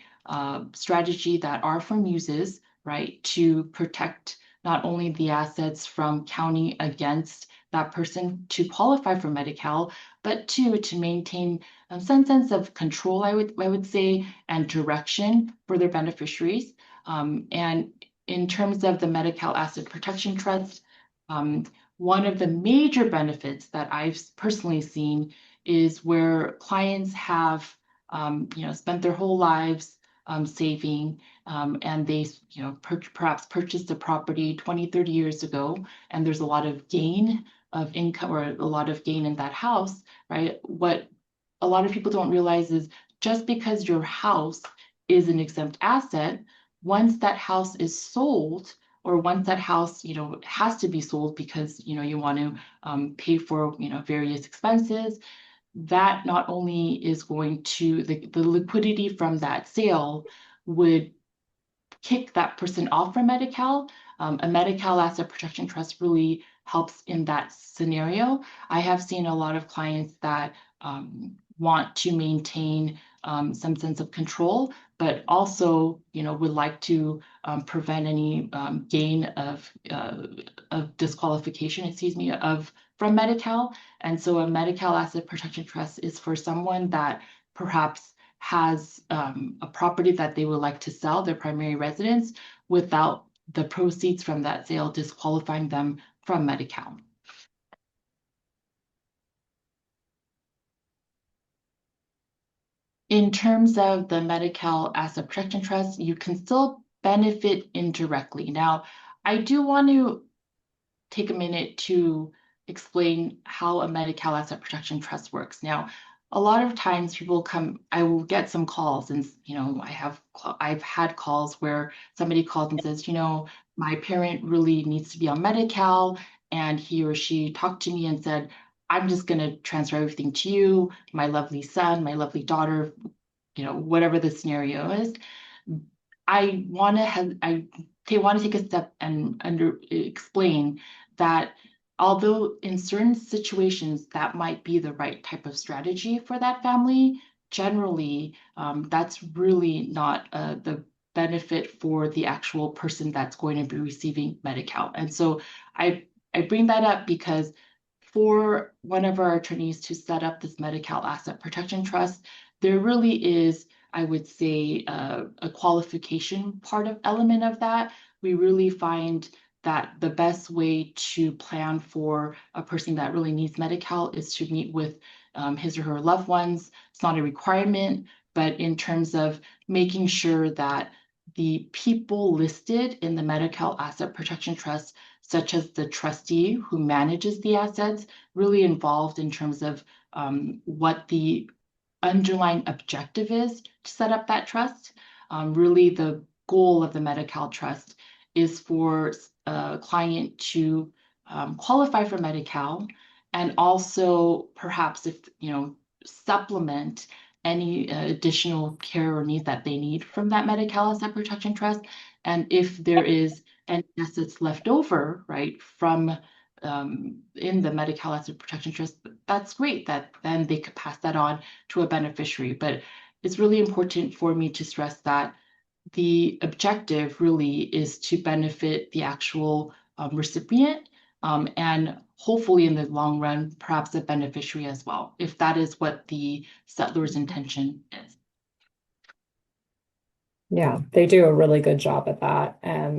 strategy that our firm uses, right, to protect not only the assets from counting against that person to qualify for Medi-Cal, but to maintain some sense of control, I would say, and direction for their beneficiaries. And in terms of the Medi-Cal Asset Protection Trust, one of the major benefits that I've personally seen is where clients have, spent their whole lives saving, and they, perhaps purchased a property 20, 30 years ago, and there's a lot of gain of income or a lot of gain in that house, right? What a lot of people don't realize is just because your house is an exempt asset, once that house is sold, or once that house, has to be sold because, you want to pay for, various expenses, that not only is going to, the liquidity from that sale would kick that person off from Medi-Cal. A Medi-Cal Asset Protection Trust really helps in that scenario. I have seen a lot of clients that want to maintain some sense of control, but also, would like to prevent any gain of disqualification, from Medi-Cal. And so a Medi-Cal Asset Protection Trust is for someone that perhaps has a property that they would like to sell, their primary residence, without the proceeds from that sale disqualifying them from Medi-Cal. In terms of the Medi-Cal Asset Protection Trust, you can still benefit indirectly. Now, I do want to take a minute to explain how a Medi-Cal Asset Protection Trust works. Now, a lot of times people come, I will get some calls, and I've had calls where somebody calls and says, my parent really needs to be on Medi-Cal, and he or she talked to me and said, I'm just going to transfer everything to you, my lovely son, my lovely daughter, whatever the scenario is. I want to take a step and explain that although in certain situations that might be the right type of strategy for that family, generally that's really not the benefit for the actual person that's going to be receiving Medi-Cal. And so I bring that up because for one of our attorneys to set up this Medi-Cal Asset Protection Trust, there really is, I would say, a qualification element of that. We really find that the best way to plan for a person that really needs Medi-Cal is to meet with his or her loved ones. It's not a requirement, but in terms of making sure that the people listed in the Medi-Cal Asset Protection Trust, such as the trustee who manages the assets, really involved in terms of what the underlying objective is to set up that trust. Really, the goal of the Medi-Cal trust is for a client to qualify for Medi-Cal, and also perhaps if supplement any additional care or need that they need from that Medi-Cal Asset Protection Trust. And if there is any assets left over, right, from in the Medi-Cal Asset Protection Trust, that's great. That then they could pass that on to a beneficiary. But it's really important for me to stress that the objective really is to benefit the actual recipient, and hopefully in the long run, perhaps a beneficiary as well, if that is what the settler's intention is. Yeah, they do a really good job at that.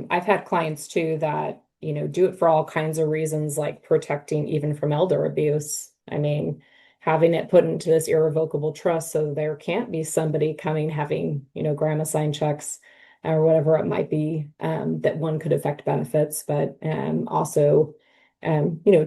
I've had clients too that, do it for all kinds of reasons, like protecting even from elder abuse. I mean, having it put into this irrevocable trust so there can't be somebody coming having, grandma sign checks or whatever it might be, that one could affect benefits, but also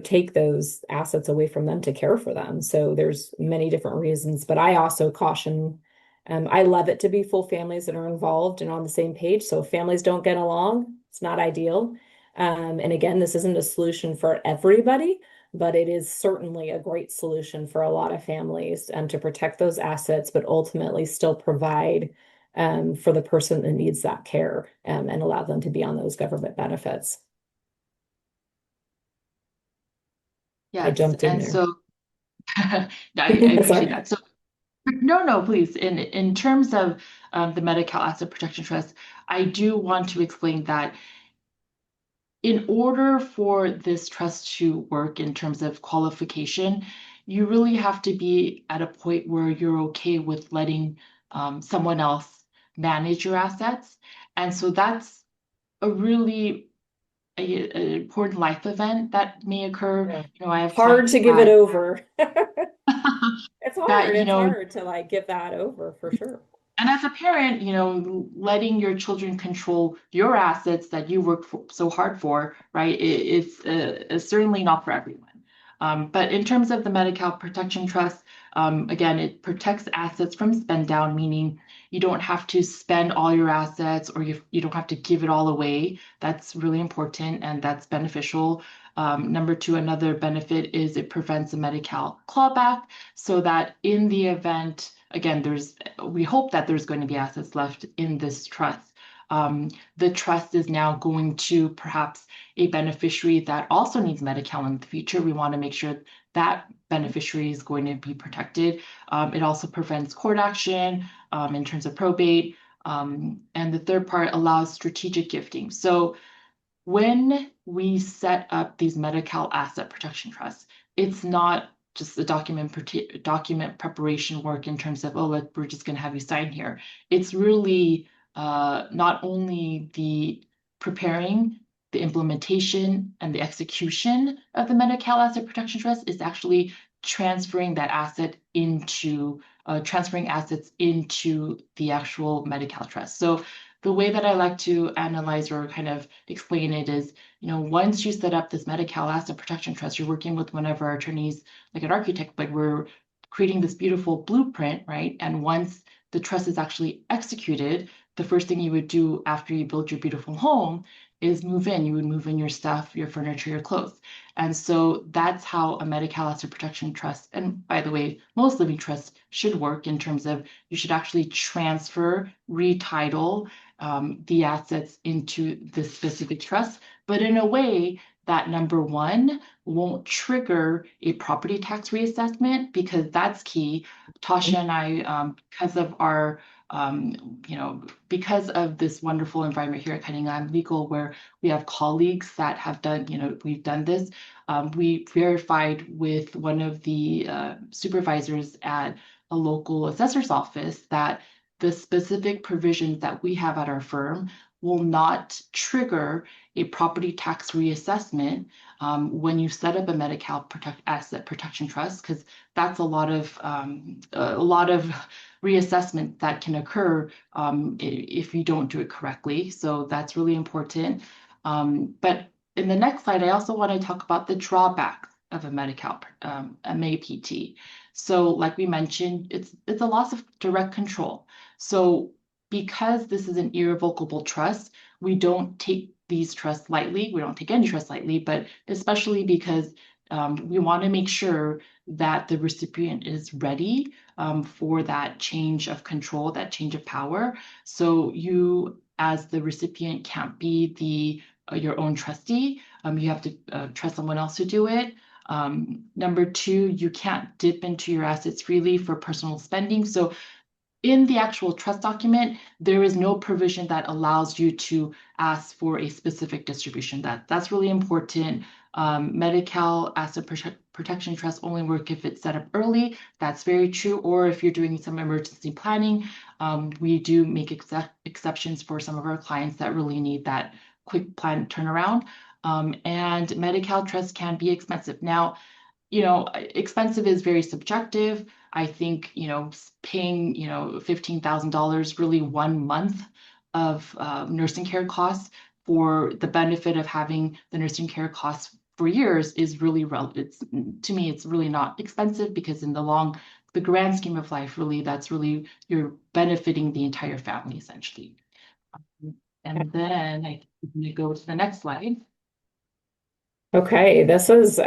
take those assets away from them to care for them. So there's many different reasons, but I also caution. I love it to be full families that are involved and on the same page. So if families don't get along, it's not ideal. And again, this isn't a solution for everybody, but it is certainly a great solution for a lot of families to protect those assets, but ultimately still provide for the person that needs that care, and allow them to be on those government benefits. I Yes, jumped in and there. so I appreciate Sorry. that. So no, please. In terms of the Medi-Cal Asset Protection Trust, I do want to explain that in order for this trust to work in terms of qualification, you really have to be at a point where you're okay with letting someone else manage your assets. And so that's a really an important life event that may occur. Yeah. I have Hard clients to give it that over. It's hard. that It's hard to like give that over for sure. and as a parent, letting your children control your assets that you work so hard for, right? It's certainly not for everyone. But in terms of the Medi-Cal Protection Trust, again, it protects assets from spend down, meaning you don't have to spend all your assets, or you don't have to give it all away. That's really important and that's beneficial. Number two, another benefit is it prevents a Medi-Cal clawback, so that in the event, again, we hope that there's going to be assets left in this trust. The trust is now going to perhaps a beneficiary that also needs Medi-Cal in the future. We want to make sure that beneficiary is going to be protected. It also prevents court action in terms of probate. And the third part allows strategic gifting. So when we set up these Medi-Cal asset protection trusts, it's not just the document preparation work in terms of, we're just going to have you sign here. It's really not only the preparing, the implementation, and the execution of the Medi-Cal asset protection trust, is actually transferring transferring assets into the actual Medi-Cal trust. So the way that I like to analyze or kind of explain it is, once you set up this Medi-Cal asset protection trust, you're working with one of our attorneys, like an architect, but we're creating this beautiful blueprint, right? And once the trust is actually executed, the first thing you would do after you build your beautiful home is move in. You would move in your stuff, your furniture, your clothes. And so that's how a Medi-Cal asset protection trust, and by the way, most living trusts should work in terms of you should actually transfer, retitle the assets into the specific trust, but in a way that number one won't trigger a property tax reassessment because that's key. Tasha and I, because of our because of this wonderful environment here at Cunningham Legal, where we have colleagues that have done, we've done this. We verified with one of the supervisors at a local assessor's office that the specific provisions that we have at our firm will not trigger a property tax reassessment when you set up a Medi-Cal asset protection trust, because that's a lot of reassessment that can occur if you don't do it correctly. So that's really important. But in the next slide, I also want to talk about the drawbacks of a Medi-Cal MAPT. So like we mentioned, it's a loss of direct control. So because this is an irrevocable trust, we don't take these trusts lightly. We don't take any trust lightly, but especially because we want to make sure that the recipient is ready for that change of control, that change of power. So you, as the recipient, can't be your own trustee. You have to trust someone else to do it. Number two, you can't dip into your assets freely for personal spending. So in the actual trust document, there is no provision that allows you to ask for a specific distribution. That's really important. Medi-Cal asset protection trust only work if it's set up early. That's very true. Or if you're doing some emergency planning, we do make exceptions for some of our clients that really need that quick plan turnaround. And Medi-Cal trust can be expensive. Now, expensive is very subjective. I think, paying, $15,000 really 1 month of nursing care costs for the benefit of having the nursing care costs for years is really to me, it's really not expensive because in the grand scheme of life, really, you're benefiting the entire family essentially. And then I think we're going to go to the next slide. Okay, this is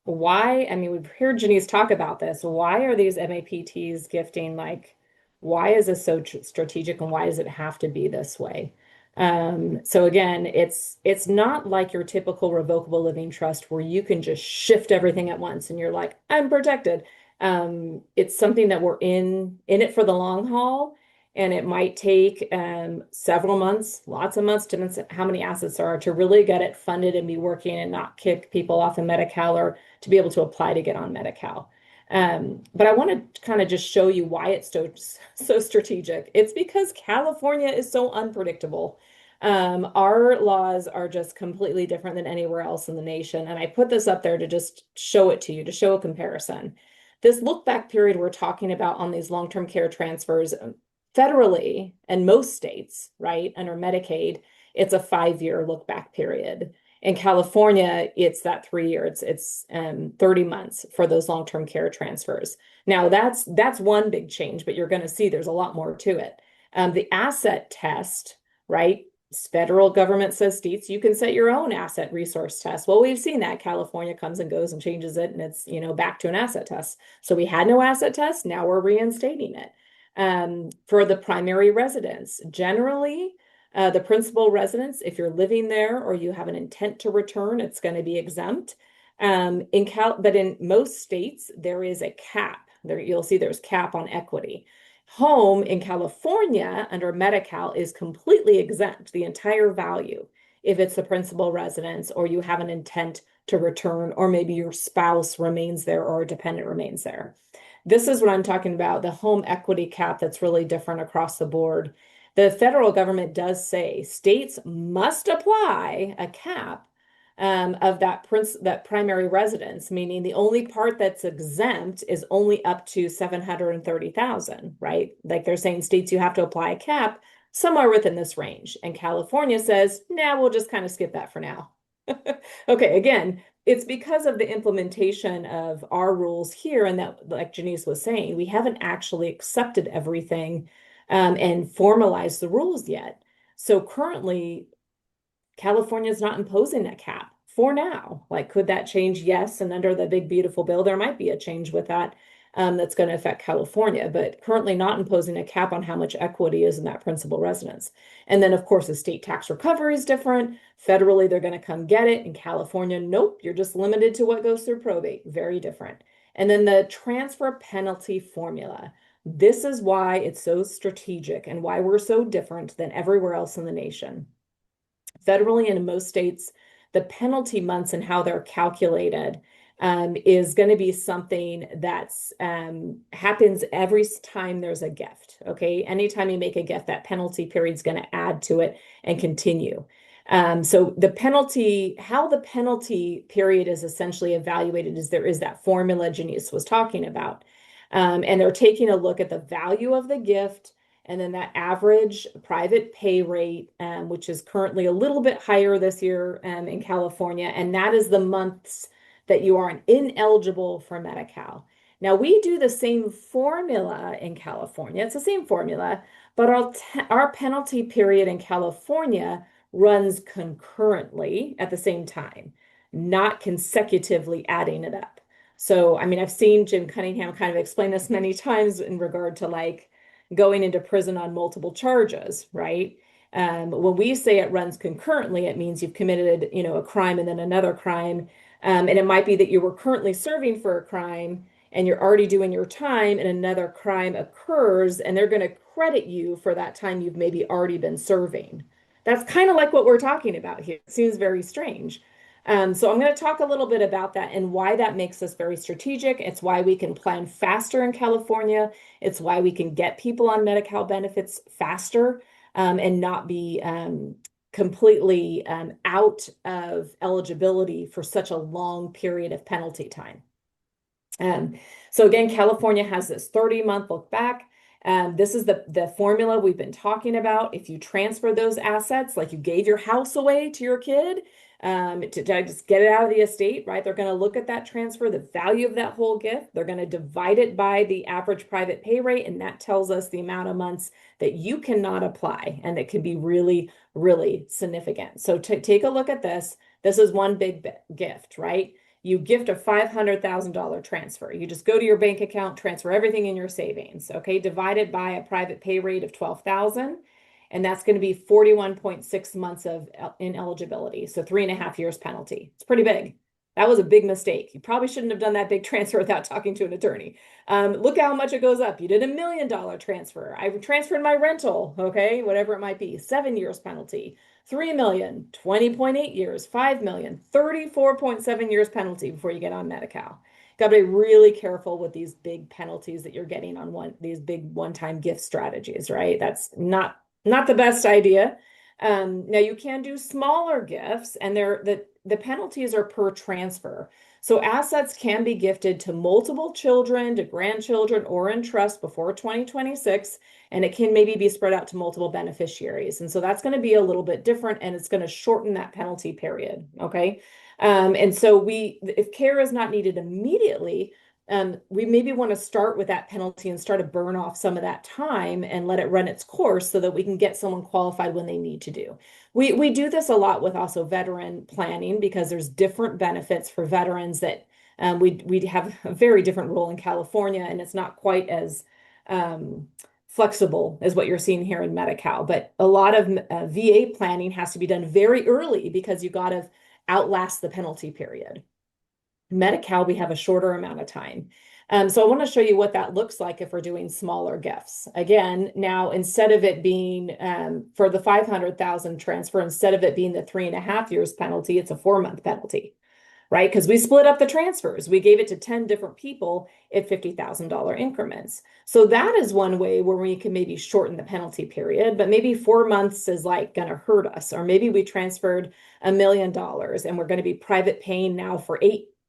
why, I mean, we've heard Janice talk about this. Why are these MAPTs gifting? Like, why is this so strategic and why does it have to be this way? So again, it's not like your typical revocable living trust where you can just shift everything at once and you're like, I'm protected. It's something that we're in it for the long haul. And it might take several months, lots of months, depends on how many assets there are to really get it funded and be working and not kick people off of Medi-Cal or to be able to apply to get on Medi-Cal. But I want to kind of just show you why it's so strategic. It's because California is so unpredictable. Our laws are just completely different than anywhere else in the nation. And I put this up there to just show it to you, to show a comparison. This look back period we're talking about on these long-term care transfers, federally and most states, right, under Medicaid, it's a 5-year look back period. In California, it's that 3 year. It's 30 months for those long-term care transfers. Now that's one big change, but you're going to see there's a lot more to it. The asset test, right? Federal government says states you can set your own asset resource test. Well, we've seen that California comes and goes and changes it, and it's back to an asset test. So we had no asset test. Now we're reinstating it. For the primary residence, generally, the principal residence, if you're living there or you have an intent to return, it's going to be exempt. But in most states, there is a cap. There you'll see there's cap on equity. Home in California under Medi-Cal is completely exempt, the entire value, if it's the principal residence or you have an intent to return, or maybe your spouse remains there or a dependent remains there. This is what I'm talking about, the home equity cap that's really different across the board. The federal government does say states must apply a cap of that primary residence, meaning the only part that's exempt is only up to 730,000, right? Like they're saying states you have to apply a cap somewhere within this range. And California says, nah, we'll just kind of skip that for now. Okay, again, it's because of the implementation of our rules here, and that, like Janice was saying, we haven't actually accepted everything and formalized the rules yet. So currently, California is not imposing a cap for now. Like, could that change? Yes. And under the big, beautiful bill, there might be a change with that that's going to affect California, but currently not imposing a cap on how much equity is in that principal residence. And then, of course, the state tax recovery is different. Federally, they're going to come get it. In California, nope, you're just limited to what goes through probate. Very different. And then the transfer penalty formula. This is why it's so strategic and why we're so different than everywhere else in the nation. Federally and in most states, the penalty months and how they're calculated is going to be something that's happens every time there's a gift. Okay. Anytime you make a gift, that penalty period is going to add to it and continue. So the penalty, how the penalty period is essentially evaluated is there is that formula Janice was talking about. And they're taking a look at the value of the gift and then that average private pay rate, which is currently a little bit higher this year in California. And that is the months that you are ineligible for Medi-Cal. Now, we do the same formula in California. It's the same formula, but our penalty period in California runs concurrently at the same time, not consecutively adding it up. So, I mean, I've seen Jim Cunningham kind of explain this many times in regard to like going into prison on multiple charges, right? When we say it runs concurrently, it means you've committed, a crime and then another crime. And it might be that you were currently serving for a crime and you're already doing your time and another crime occurs and they're going to credit you for that time you've maybe already been serving. That's kind of like what we're talking about here. It seems very strange. So I'm going to talk a little bit about that and why that makes us very strategic. It's why we can plan faster in California. It's why we can get people on Medi-Cal benefits faster and not be completely out of eligibility for such a long period of penalty time. So again, California has this 30-month look back. This is the formula we've been talking about. If you transfer those assets, like you gave your house away to your kid, to just get it out of the estate, right? They're going to look at that transfer, the value of that whole gift. They're going to divide it by the average private pay rate, and that tells us the amount of months that you cannot apply, and it can be really, really significant. So take a look at this. This is one big gift, right? You gift a $500,000 transfer. You just go to your bank account, transfer everything in your savings, okay? Divided by a private pay rate of 12,000, and that's going to be 41.6 months of ineligibility. So 3.5 years penalty. It's pretty big. That was a big mistake. You probably shouldn't have done that big transfer without talking to an attorney. Look how much it goes up. You did $1 million transfer. I transferred my rental, okay, whatever it might be. 7 years penalty. 3 million, 20.8 years, 5 million, 34.7 years penalty before you get on Medi-Cal. Got to be really careful with these big penalties that you're getting on these big one-time gift strategies, right? That's not the best idea. Now you can do smaller gifts, and the penalties are per transfer. So assets can be gifted to multiple children, to grandchildren, or in trust before 2026, and it can maybe be spread out to multiple beneficiaries. And so that's going to be a little bit different, and it's going to shorten that penalty period. Okay. And so if care is not needed immediately, we maybe want to start with that penalty and start to burn off some of that time and let it run its course so that we can get someone qualified when they need to do. We do this a lot with also veteran planning because there's different benefits for veterans that we have a very different rule in California, and it's not quite as flexible as what you're seeing here in Medi-Cal. But a lot of VA planning has to be done very early because you got to outlast the penalty period. Medi-Cal, we have a shorter amount of time. So I want to show you what that looks like if we're doing smaller gifts. Again, now instead of it being for the 500,000 transfer, instead of it being the 3.5 years penalty, it's a 4-month penalty, right? Because we split up the transfers. We gave it to 10 different people at $50,000 increments. So that is one way where we can maybe shorten the penalty period, but maybe 4 months is like going to hurt us. Or maybe we transferred $1 million and we're going to be private paying now for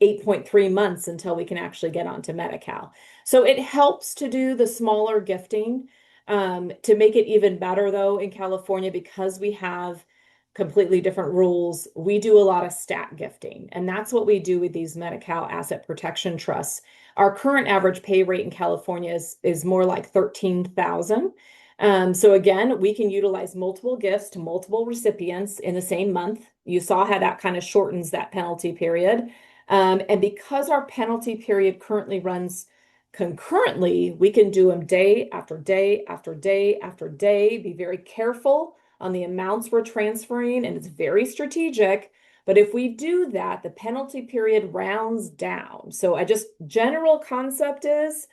8.3 months until we can actually get onto Medi-Cal. So it helps to do the smaller gifting. To make it even better though, in California, because we have completely different rules, we do a lot of stat gifting. And that's what we do with these Medi-Cal asset protection trusts. Our current average pay rate in California is more like 13,000. So again, we can utilize multiple gifts to multiple recipients in the same month. You saw how that kind of shortens that penalty period. And because our penalty period currently runs concurrently, we can do them day after day after day after day. Be very careful on the amounts we're transferring, and it's very strategic. But if we do that, the penalty period rounds down. So I just general concept is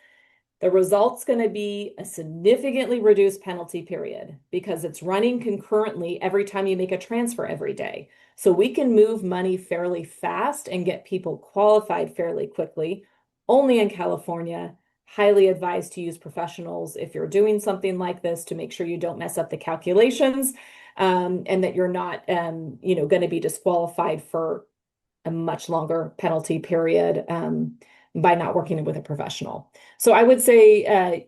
the result's going to be a significantly reduced penalty period because it's running concurrently every time you make a transfer every day. So we can move money fairly fast and get people qualified fairly quickly. Only in California, highly advised to use professionals if you're doing something like this to make sure you don't mess up the calculations, and that you're not, going to be disqualified for a much longer penalty period, by not working with a professional. So I would say,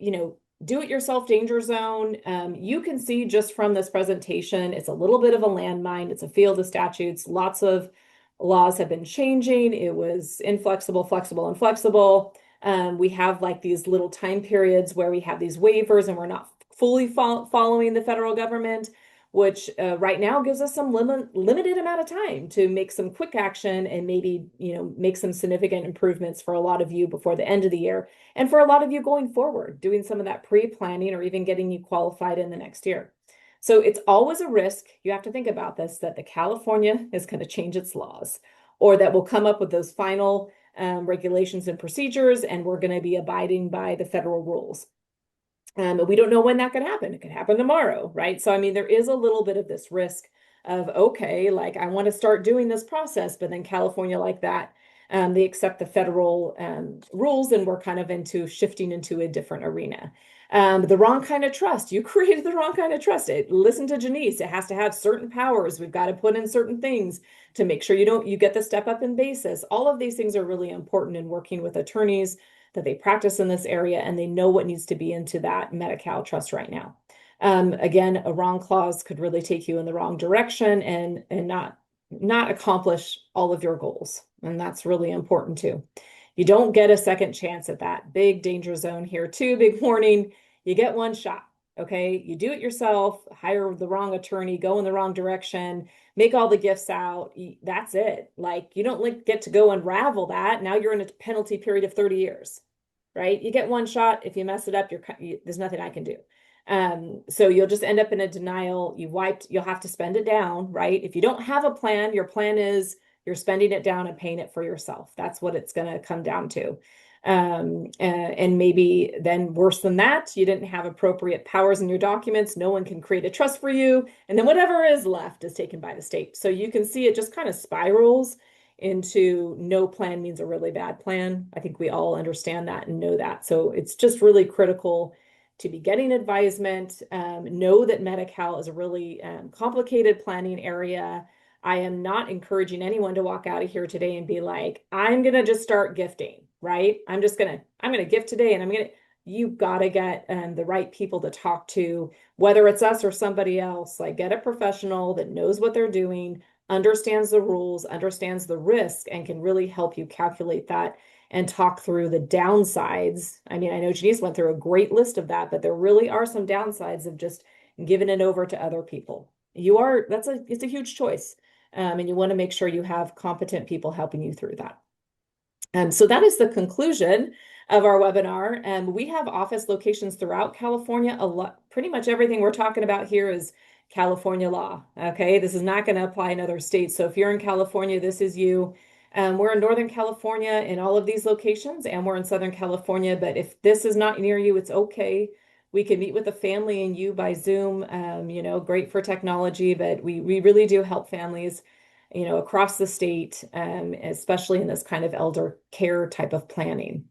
do it yourself danger zone. You can see just from this presentation, it's a little bit of a landmine. It's a field of statutes. Lots of laws have been changing. It was inflexible, flexible, and flexible. We have like these little time periods where we have these waivers and we're not fully following the federal government, which right now gives us some limited amount of time to make some quick action and maybe, make some significant improvements for a lot of you before the end of the year. And for a lot of you going forward, doing some of that pre-planning or even getting you qualified in the next year. So it's always a risk. You have to think about this, that the California is going to change its laws, or that we'll come up with those final regulations and procedures, and we're going to be abiding by the federal rules. We don't know when that could happen. It could happen tomorrow, right? So, I mean, there is a little bit of this risk of, okay, like I want to start doing this process, but then California, like that, they accept the federal rules, and we're kind of shifting into a different arena. The wrong kind of trust. You created the wrong kind of trust. Listen to Janice. It has to have certain powers. We've got to put in certain things to make sure you get the step up in basis. All of these things are really important in working with attorneys that they practice in this area and they know what needs to be into that Medi-Cal trust right now. Again, a wrong clause could really take you in the wrong direction and not accomplish all of your goals. And that's really important too. You don't get a second chance at that. Big danger zone here too. Big warning. You get one shot. Okay. You do it yourself, hire the wrong attorney, go in the wrong direction, make all the gifts out. That's it. Like you don't get to go unravel that. Now you're in a penalty period of 30 years, right? You get one shot. If you mess it up, there's nothing I can do. So you'll just end up in a denial. You'll have to spend it down, right? If you don't have a plan, your plan is you're spending it down and paying it for yourself. That's what it's going to come down to. And maybe then worse than that, you didn't have appropriate powers in your documents. No one can create a trust for you. And then whatever is left is taken by the state. So you can see it just kind of spirals into no plan means a really bad plan. I think we all understand that and know that. So it's just really critical to be getting advisement. Know that Medi-Cal is a really complicated planning area. I am not encouraging anyone to walk out of here today and be like, I'm going to just start gifting, right? I'm going to gift today and you've got to get the right people to talk to, whether it's us or somebody else, like get a professional that knows what they're doing, understands the rules, understands the risk, and can really help you calculate that and talk through the downsides. I mean, I know Janice went through a great list of that, but there really are some downsides of just giving it over to other people. It's a huge choice. And you want to make sure you have competent people helping you through that. So that is the conclusion of our webinar. We have office locations throughout California. Pretty much everything we're talking about here is California law. Okay, this is not going to apply in other states. So if you're in California, this is you. We're in Northern California in all of these locations, and we're in Southern California. But if this is not near you, it's okay. We can meet with the family and you by Zoom. Great for technology, but we really do help families, across the state, especially in this kind of elder care type of planning.